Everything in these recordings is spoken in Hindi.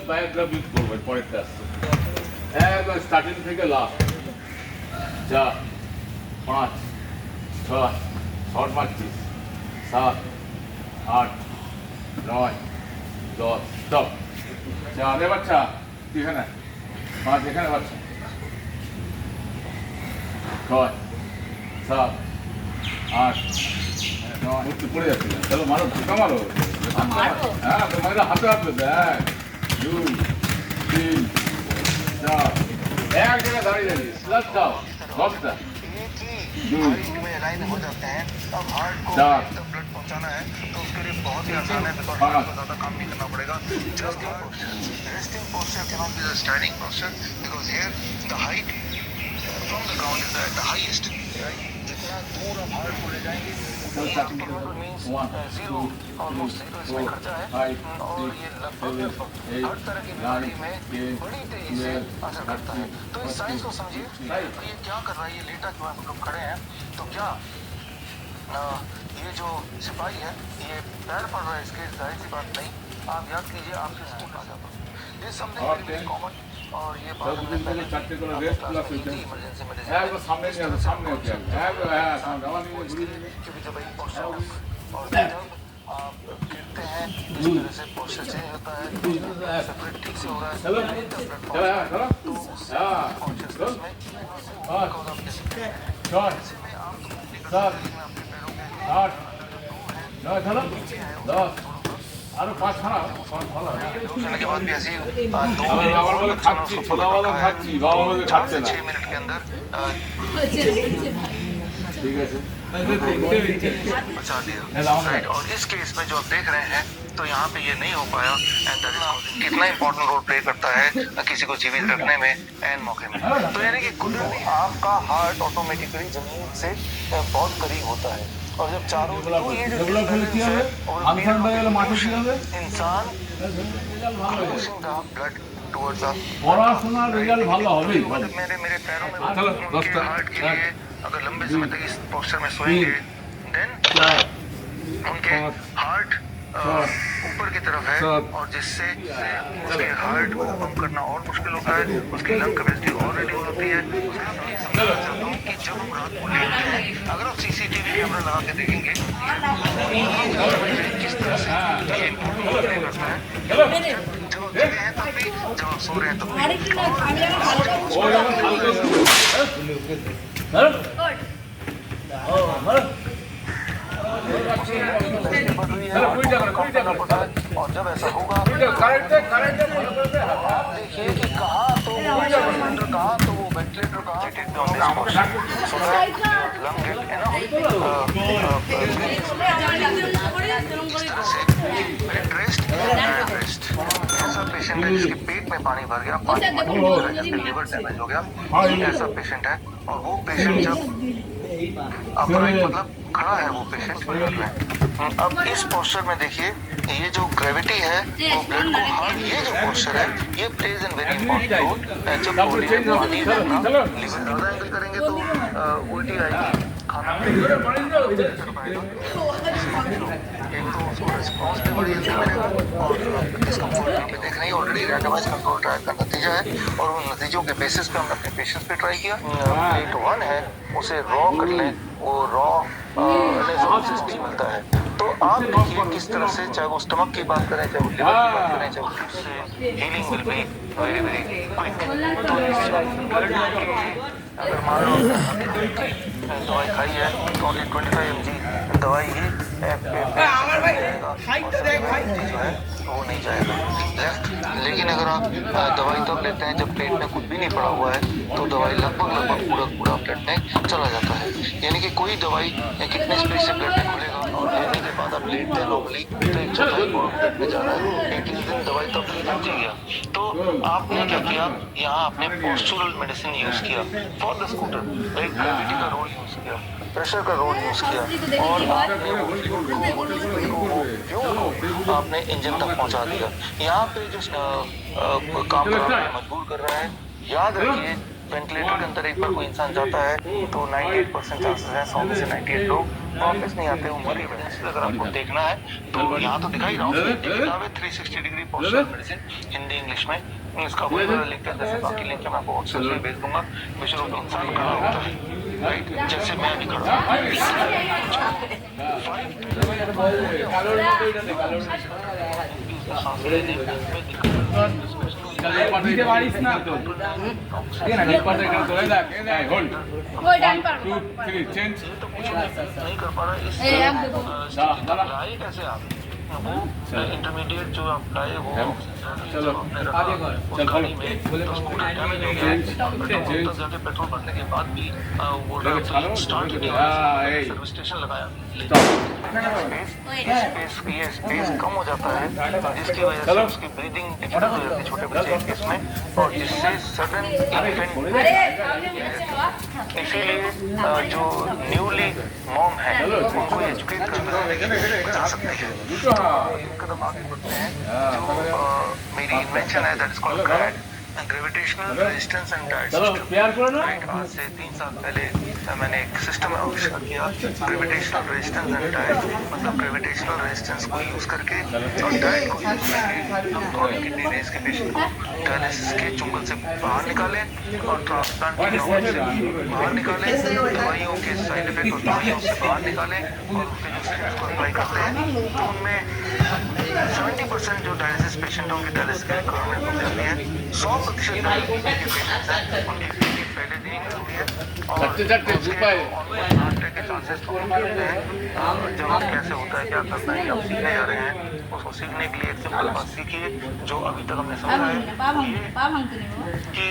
বায়োগ্রাফি করবো পরেরটা আসছে একদম স্টার্টিং থেকে লাস্ট 4 5 6 শর্ট মারছিস 7 8 9 10 স্টপ চাঁদে বাচ্চা তুই এখানে 5 এখানে বাচ্চা 6 7 8 9 একটু পড়ে যাচ্ছে চলো মারো ঢোকা মারো হ্যাঁ তোমাকে হাতে হাতে দেখ 2 3 4 এক জায়গায় দাঁড়িয়ে দাঁড়িয়ে স্লাস দাও 10টা हो जाते हैं अब हार्ट को एकदम ब्लड पहुंचाना है तो उसके लिए बहुत ही आसान है बिकॉज हार्ट को ज़्यादा काम नहीं करना पड़ेगा resting posture can not be the standing posture because here the height from the ground is at the highest जितना दूर आप हार्ट को ले जाएंगे जीरो ऑलमोस्ट जीरो इसमें खर्चा है और ये लगभग हर तरह की बीमारी में बड़ी तेजी से असर करता है तो इस साइंस को समझिए तो ये क्या कर रहा है ये लेटा जो हम लोग खड़े हैं तो क्या ये जो सिपाही है ये पैर पड़ रहा है इसके जाहिर सी बात नहीं आप याद कीजिए आपके स्कूल आ जाता ये समथिंग वेरी कॉमन और ये बात इमरजेंसी क्योंकि जब एक पोस्चर और जब आप गिरते हैं इस तरह से पोस्चर चेंज होता है सेपरेट ठीक से हो रहा है तो उससे कॉन्शियसनेस में बिकॉज ऑफ दिस में आम तो अपने पैरों के আরো 5 খানা दूसरे के बाद भी ऐसी বাবার বলে খাচ্ছি ছোলা বলে খাচ্ছি বাবা বলে খাচ্ছে না 6 मिनट के अंदर ঠিক আছে बचा दिया राइट और इस केस में जो आप देख रहे हैं तो यहाँ पे ये नहीं हो पाया एंड दैट इज कितना इंपॉर्टेंट रोल प्ले करता है किसी को जीवित रखने में एंड मौके में तो यानी कि कुदरती आपका हार्ट ऑटोमेटिकली जमीन से बहुत करीब होता है और जब चारों ये जो इंसान ब्लड टुवर्ड्स পড়াশোনার রেজাল্ট ভালো হবে मेरे पैरों में उनके हार्ट के लिए अगर लंबे समय तक इस पोस्चर में सोएंगे देन उनके हार्ट ऊपर की तरफ है और जिससे उसके हार्ट को पंप करना और मुश्किल होता है उसकी लंग कैपेसिटी और रिड्यूस होती है कि जब हम रात को लेटते हैं अगर आप सीसीटीवी कैमरा लगा के देखेंगे किस तरह से ये प्ले करता है जब आप जगह हैं तब भी जब आप सो रहे हैं तब और जब ऐसा होगा आप देखिए कि कहाँ तो कहाँ तो वो वेंटिलेटर कहाँ ऐसा पेशेंट है जिसके पेट में पानी भर गया जिसके लिवर डैमेज हो गया ऐसा पेशेंट है और वो पेशेंट जब मतलब खड़ा है वो पेशेंट अब इस पोस्चर में देखिए ये जो ग्रेविटी है वो ब्लड को हार्ट ये जो पोस्चर है ये plays an very important role जब बॉडी में पानी भरना लिवर ज़्यादा एंगल करेंगे तो उल्टी आएगी खाना एक तो उसको रिस्पॉन्स भी बड़ी जल्दी मिलेगा और डिस्कम्फर्ट भी देख रही है ऑलरेडी रैंडमाइज कंट्रोल ट्रायल का नतीजा है और उन नतीजों के बेसिस पे हमने अपने पेशेंट्स पे ट्राई किया प्लेट 1 है उसे रॉ कर लें वो रॉ सिस्टम मिलता है तो आप देखिए किस तरह से चाहे वो स्टमक की बात करें चाहे वो लिवर की बात करें चाहे वो healing will be very very quick तो अगर मान लो दवाई खाई है तो ओनली 25 mg दवाई ही जो है वो नहीं जाएगा लेफ्ट लेकिन अगर आप दवाई तब लेते हैं जब पेट में कुछ भी नहीं पड़ा हुआ है तो दवाई लगभग पूरा ब्लड में चला जाता है यानी कि कोई दवाई कितने स्पीड से ब्लड में खुलेगा और लेने के बाद आप लेटते हैं नॉर्मली तो 1/4 ब्लड में जाना है 21 दिन दवाई तब जी गया तो आपने क्या किया यहाँ आपने पोस्चुरल मेडिसिन यूज किया फॉर द स्कूटर ग्रेविटी का रोल यूज किया प्रेशर का रोल यूज किया और आपने इंजन तक पहुंचा दिया यहाँ पे जो काम करने मजबूर कर रहा है याद रखिए वेंटिलेटर के अंदर एक बार कोई इंसान जाता है तो 98% चांसेस है, 100 में से 98 लोग वापस नहीं आते उम्र की वजह से। अगर आपको देखना है तो यहाँ तो दिखाई रहा हूँ, 360 degree posture medicine, Hindi English में। इसका कोई लिंक है, जैसे बाकी लिंक मैं आपको व्हाट्सएप में भेज दूंगा। बेशरों का इंसान खड़ा होता है, राइट, जैसे मैं अभी खड़ा দিতে পারিস না তো ঠিক আছে না পারতে এখানে চলে যাক এই হোল্ড ওই ডান পার 2 3 চেঞ্জ नहीं कर पा रहा। इस लाए कैसे आप इंटरमीडिएट जो आप लाए वो चलो आगे चल खाली में उसको डैमेज हो गया है। तो जाके पेट्रोल भरने के बाद भी वो स्टार्ट ही नहीं हुआ। सर्विस स्टेशन लगाया स्पेस कम हो जाता है, जिसकी वजह से उसकी ब्रीदिंग डिफिकल्ट हो जाती है छोटे बच्चे के केस में, और जिससे सडन इसीलिए जो न्यूली मॉम है उनको एजुकेट करना बचा सकती है। एक कदम आगे बढ़ते हैं, जो मेरी इन्वेंशन है that is called grade gravitational resistance and diet system. आज से 3 साल पहले मैंने एक सिस्टम आविष्कार किया, ग्रेविटेशनल रेजिस्टेंस एंड डाइट, मतलब ग्रेविटेशनल रेजिस्टेंस को यूज करके और डाइट को यूज करके हम क्रॉनिक किडनी डिजीज के पेशेंट को डायलिसिस के चुंगल से बाहर निकालें और ट्रांसप्लांट के चुंगल से बाहर निकालें, दवाइयों के साइड इफेक्ट और दवाइयों से बाहर निकालें और उनके जो स्टेज को अप्लाई करते हैं तो उनमें 70% जो डायलिसिस पेशेंट हैं उनकी डायलिसिस की रिक्वायरमेंट हो जाती है। 100% डायलिसिस के पेशेंट्स हैं उनकी किडनी पहले नहीं होती है और के चांसेस कम होते हैं। जब कैसे होता है, क्या करना है, आप सीखने जा रहे हैं, उसको सीखने के लिए एक सिंपल बात सीखिए जो अभी तक हमने समझा है कि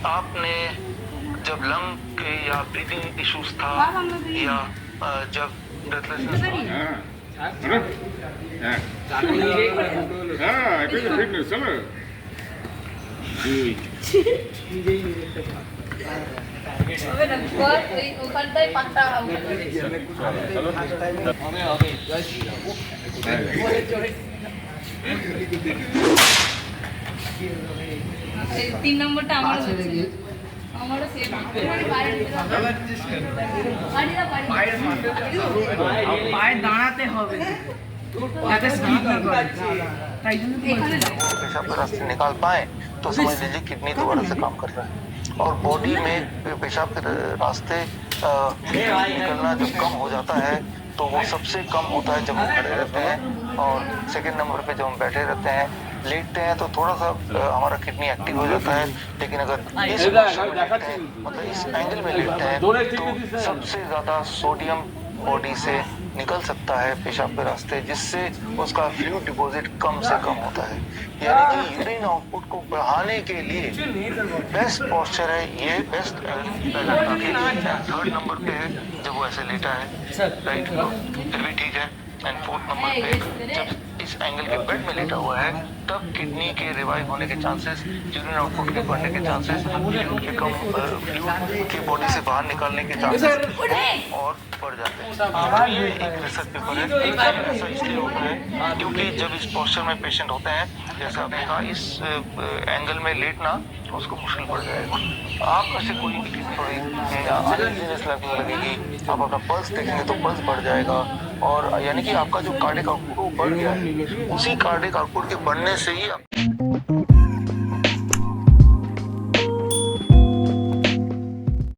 आपने जब लंग के या ब्रीदिंग इश्यूज था या जब ब्रेथलेसनेस ওখানটাই পাঁচটা তিন নম্বরটা আমার আমারও সেম পায়ে দাঁড়াতে হবে যাতে স্কিপ না করে তাই জন্য पेशाब के रास्ते निकाल पाए तो समझ लीजिए किडनी दोबारा से काम कर रहा है। और बॉडी में पेशाब के रास्ते निकलना जब कम हो जाता है तो वो सबसे कम होता है जब हम खड़े रहते हैं, और सेकंड नंबर पे जब हम बैठे रहते हैं लेटते हैं तो थोड़ा सा हमारा किडनी एक्टिव हो जाता है। लेकिन अगर इस पोजीशन में लेटते हैं, मतलब इस एंगल में लेटते हैं तो सबसे ज़्यादा सोडियम बॉडी से निकल सकता है पेशाब के रास्ते, जिससे उसका फ्लूइड डिपॉजिट कम से कम होता है। यानी कि यूरिन आउटपुट को बढ़ाने के लिए बेस्ट पोस्चर है ये, बेस्ट थर्ड नंबर पे है जब वो ऐसे लेटा है, राइट, फिर भी ठीक है। एंड फोर्थ नंबर पे जब इस एंगल के बेड में लेटा हुआ है तब किडनी के रिवाइव होने के चांसेस, यूरिन आउटपुट के बढ़ने के चांसेस, फ्लूइड के कम फ्लूइड की बॉडी से बाहर निकालने के चांसेस और बढ़ जाते हैं। ये एक रिसर्च पेपर है, ऐसा इसलिए होता है क्योंकि जब इस पोस्चर में पेशेंट होते हैं, जैसे आपने कहा, इस एंगल में लेटना उसको मुश्किल पड़ जाएगा। आप में से कोई थोड़ी अनइजीनेस लगेगी, आप अपना पल्स देखेंगे तो पल्स बढ़ जाएगा, और यानी कि आपका जो कार्डियक आउटपुट वो बढ़ गया है, उसी कार्डियक आउटपुट के बढ़ने से ही